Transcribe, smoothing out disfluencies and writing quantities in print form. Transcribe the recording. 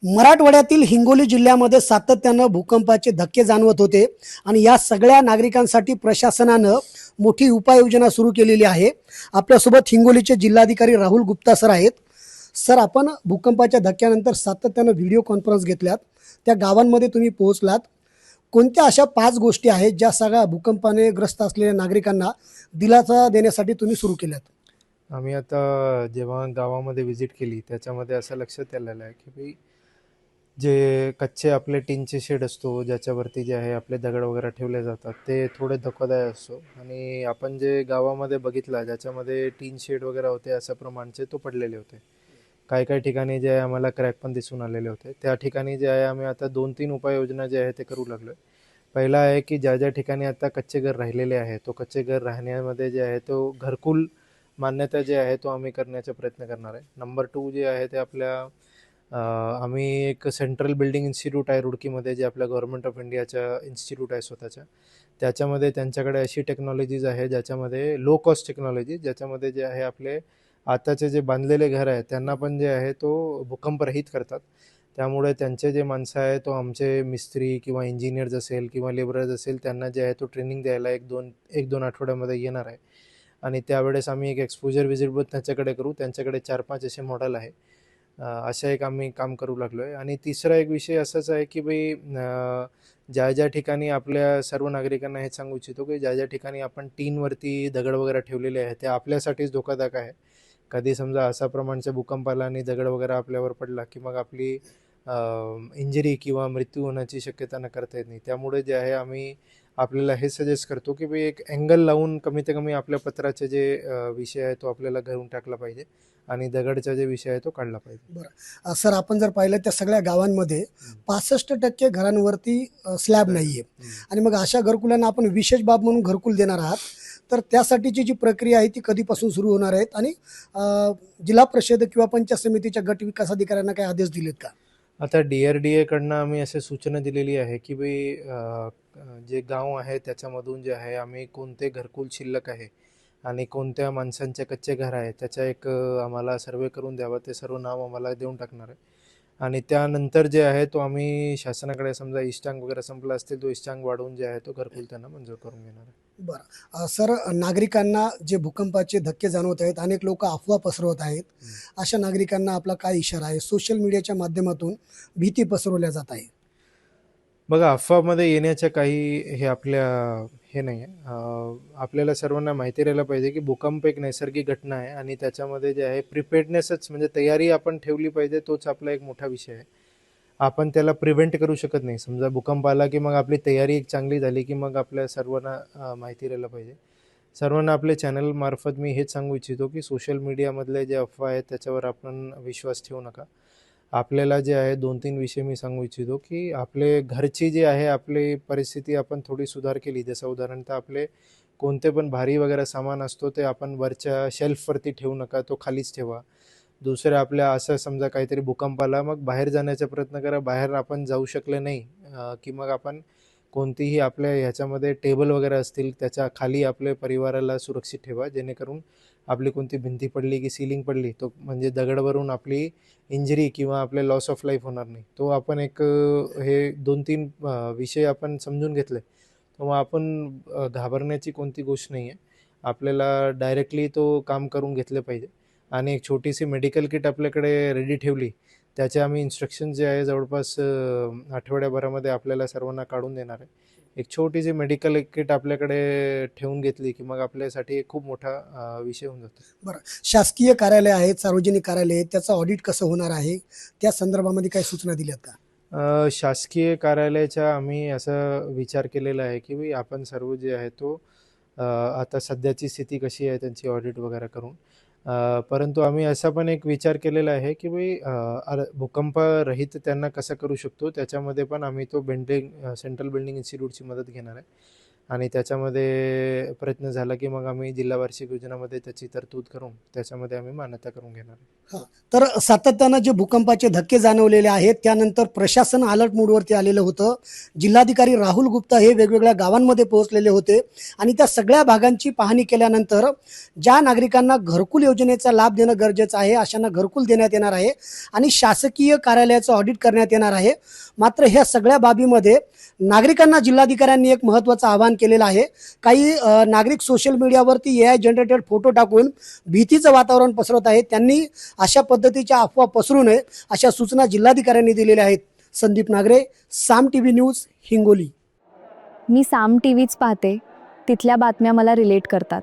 मराठवाड्यातील हिंगोली जिल्ह्यामध्ये सातत्यानं भूकंपाचे धक्के जाणवत होते आणि या सगळ्या नागरिकांसाठी प्रशासनानं मोठी उपाययोजना सुरू केलेली आहे. आपल्यासोबत हिंगोलीचे जिल्हाधिकारी राहुल गुप्ता सर आहेत. सर, आपण भूकंपाच्या धक्क्यानंतर सातत्यानं व्हिडिओ कॉन्फरन्स घेतल्यात, त्या गावांमध्ये तुम्ही पोहोचलात. कोणत्या अशा 5 गोष्टी आहेत ज्या सगळ्या भूकंपाने ग्रस्त असलेल्या नागरिकांना दिलासा देण्यासाठी तुम्ही सुरू केल्यात? आम्ही आता जेव्हा गावामध्ये व्हिजिट केली त्याच्यामध्ये असं लक्षात आलेलं आहे की भाई जे कच्चे आपले टीनचे शेड असतो ज्याच्यावरती जे आहे आपले दगड वगैरे ठेवले जातात ते थोडे धोकादायक असतो. आणि आपण जे गावामध्ये बघितलं ज्याच्यामध्ये टीन शेड वगैरे होते अशा प्रमाणचे तो पडलेले होते. काही काही ठिकाणी जे आहे आम्हाला क्रॅक पण दिसून आलेले होते. त्या ठिकाणी जे आहे आम्ही आता 2-3 उपाययोजना जे आहे ते करू लागलो आहे. पहिला आहे की ज्या ज्या ठिकाणी आता कच्चे घर राहिलेले आहे तो कच्चे घर राहण्यामध्ये जे आहे तो घरकुल मान्यता जे आहे तो आम्ही करण्याचा प्रयत्न करणार आहे. नंबर 2 जे आहे ते आम्ही एक सेंट्रल बिल्डिंग इन्स्टिट्यूट आहे रुडकीमध्ये, जे आपल्या गव्हर्नमेंट ऑफ इंडियाच्या इन्स्टिट्यूट आहे स्वतःच्या. त्याच्यामध्ये त्यांच्याकडे अशी टेक्नॉलॉजीज आहे ज्याच्यामध्ये लो कॉस्ट टेक्नॉलॉजी, ज्याच्यामध्ये जे आहे आपले आताचे जे बांधलेले घर आहे त्यांना पण जे आहे तो भूकंपरहित करतात. त्यामुळे त्यांचे जे माणसं आहे तो आमचे मिस्त्री किंवा इंजिनियर्स असेल किंवा लेबरर्स असेल त्यांना जे आहे तो ट्रेनिंग द्यायला एक दोन आठवड्यामध्ये येणार आहे. आणि त्यावेळेस आम्ही एक एक्सपोजर व्हिजिट पण त्यांच्याकडे करू. त्यांच्याकडे 4-5 असे मॉडेल आहे. अशा एक आम्ही काम करू लागलो आहे. आणि तिसरा एक विषय असाच आहे की भाई ज्या ज्या ठिकाणी आपल्या सर्व नागरिकांना हे सांगू इच्छितो की ज्या ज्या ठिकाणी आपण टीनवरती दगड वगैरे ठेवलेले आहे ते आपल्यासाठीच धोकादायक आहे. कधी समजा असा प्रमाणचा भूकंप आला आणि दगड वगैरे आपल्यावर पडला की मग आपली इंजरी किंवा मृत्यू होण्याची शक्यता नकारता येत नाही. त्यामुळे जे आहे आम्ही आपल्याला हे सजेस्ट करतो की भाई एक अँगल लावून कमीत कमी आपल्या पत्राचे जे विषय आहे तो आपल्याला घरून टाकला पाहिजे आणि दगडचा जे विषय आहे तो काढला पाहिजे. बरं. सर, आपण जर पाहिलं त्या सगळ्या गावांमध्ये 65% घरांवरती स्लॅब नाहीये आणि मग अशा घरकुलांना आपण विशेष बाब म्हणून घरकुल देणार आहात. तर त्यासाठीची जी प्रक्रिया आहे ती कधीपासून सुरू होणार आहेत आणि जिल्हा परिषद किंवा पंचायत समितीच्या गट विकास अधिकाऱ्यांना काही आदेश दिलेत का? आता DRDA कडनं आम्ही असे सूचना दिलेली आहे की भाई जे गाव आहे त्याच्यामधून जे आहे आम्ही कोणते घरकुल शिल्लक आहे आणि कोणत्या माणसांचे कच्चे घर आहे त्याचा एक आम्हाला सर्वे करून द्यावा. ते सर्व नाव आम्हाला देऊन टाकणार आहे. आणि त्यानंतर जे आहे तो आम्ही शासनाकडे समजा इष्टांक वगैरे संपला असतील तो इष्टांक वाढवून जे आहे तो घरकुल त्यांना मंजूर करून घेणार आहे. बरं. सर, नागरिकांना जे भूकंपाचे धक्के जाणवत आहेत, अनेक लोक अफवा पसरवत आहेत. अशा नागरिकांना आपला काय इशारा आहे? सोशल मीडियाच्या माध्यमातून भीती पसरवल्या जात आहे. बघा, अफवामध्ये येण्याच्या काही हे हे नाही आहे. आपल्याला सर्वांना माहिती राहिलं पाहिजे की भूकंप एक नैसर्गिक घटना आहे आणि त्याच्यामध्ये जे आहे प्रिपेअर्डनेसच म्हणजे तयारी आपण ठेवली पाहिजे. तोच आपला एक मोठा विषय आहे. आपण त्याला प्रिव्हेंट करू शकत नाही. समजा भूकंप आला की मग आपली तयारी एक चांगली झाली की मग आपल्या सर्वांना माहिती राहिलं पाहिजे. सर्वांना आपले चॅनल मार्फत मी हेच सांगू इच्छितो की सोशल मीडियामधले जे अफवा आहेत त्याच्यावर आपण विश्वास ठेवू नका. आपल्याला जे आहे 2-3 विषय मी सांगू इच्छितो की आपले घरची जी आहे आपली परिस्थिती आपण थोडी सुधार केली. जसं उदाहरणतः आपले कोणते पण भारी वगैरे सामान असतो ते आपण वरच्या शेल्फवरती ठेवू नका, तो खालीच ठेवा. दुसरं आपल्या असं समजा काहीतरी भूकंप आला मग बाहेर जाण्याचा प्रयत्न करा. बाहेर आपण जाऊ शकले नाही की मग आपण कोणतीही आपल्या ह्याच्यामध्ये टेबल वगैरे असतील त्याच्या खाली आपल्या परिवाराला सुरक्षित ठेवा. जेणेकरून आपली कोणती भिंती पडली की सीलिंग पडली तो म्हणजे दगडवरून आपली इंजरी किंवा आपले लॉस ऑफ लाईफ होणार नाही. तो आपण हे 2-3 विषय आपण समजून घेतले तर मग आपण घाबरण्याची कोणती गोष्ट नाही आहे. आपल्याला डायरेक्टली तो काम करून घेतलं पाहिजे. आणि एक छोटीशी मेडिकल किट आपल्याकडे रेडी ठेवली. त्याचे आम्ही इन्स्ट्रक्शन जे आहे जवळपास आठवड्याभरामध्ये आपल्याला सर्वांना काढून देणार आहे. एक छोटीशी मेडिकल किट आपल्याकडे ठेवून घेतली की मग आपल्यासाठी एक खूप मोठा विषय होऊन जातो. बरं. शासकीय कार्यालय आहेत, सार्वजनिक कार्यालय आहेत, त्याचं ऑडिट कसं होणार आहे? त्या संदर्भामध्ये काही सूचना दिल्यात का? शासकीय कार्यालयाचा आम्ही असा विचार केलेला आहे की भाई आपण सर्व जे आहे तो आता सध्याची स्थिती कशी आहे त्यांची ऑडिट वगैरे करून परंतु आम्ही असा पण एक विचार केलेला आहे की भाई भूकंपरहित त्यांना कसं करू शकतो त्याच्यामध्ये पण आम्ही तो सेंट्रल बिल्डिंग इन्स्टिट्यूटची मदत घेणार आहे. आणि त्याच्यामध्ये प्रयत्न झाला की मग आम्ही जिल्हा वार्षिक योजनामध्ये त्याची तरतूद करून त्याच्यामध्ये आम्ही मान्यता करून घेणार आहे. तर सातत्यानं जे भूकंपाचे धक्के जाणवलेले आहेत त्यानंतर प्रशासन अलर्ट मोडवरती आलेलं होतं. जिल्हाधिकारी राहुल गुप्ता हे वेगवेगळ्या गावांमध्ये पोहोचलेले होते आणि त्या सगळ्या भागांची पाहणी केल्यानंतर ज्या नागरिकांना घरकुल योजनेचा लाभ देणं गरजेचं आहे अशांना घरकुल देण्यात येणार आहे आणि शासकीय कार्यालयाचं ऑडिट करण्यात येणार आहे. मात्र ह्या सगळ्या बाबीमध्ये नागरिकांना जिल्हाधिकाऱ्यांनी एक महत्त्वाचं आवाहन केलेलं आहे. काही नागरिक सोशल मीडियावरती AI जनरेटेड फोटो टाकून भीतीचं वातावरण पसरवत आहेत. त्यांनी अशा पद्धतीच्या अफवा पसरू नये अशा सूचना जिल्हाधिकाऱ्यांनी दिलेल्या आहेत. संदीप नागरे, साम TV न्यूज, हिंगोली. मी साम टीव्हीच पाहते, तिथल्या बातम्या मला रिलेट करतात.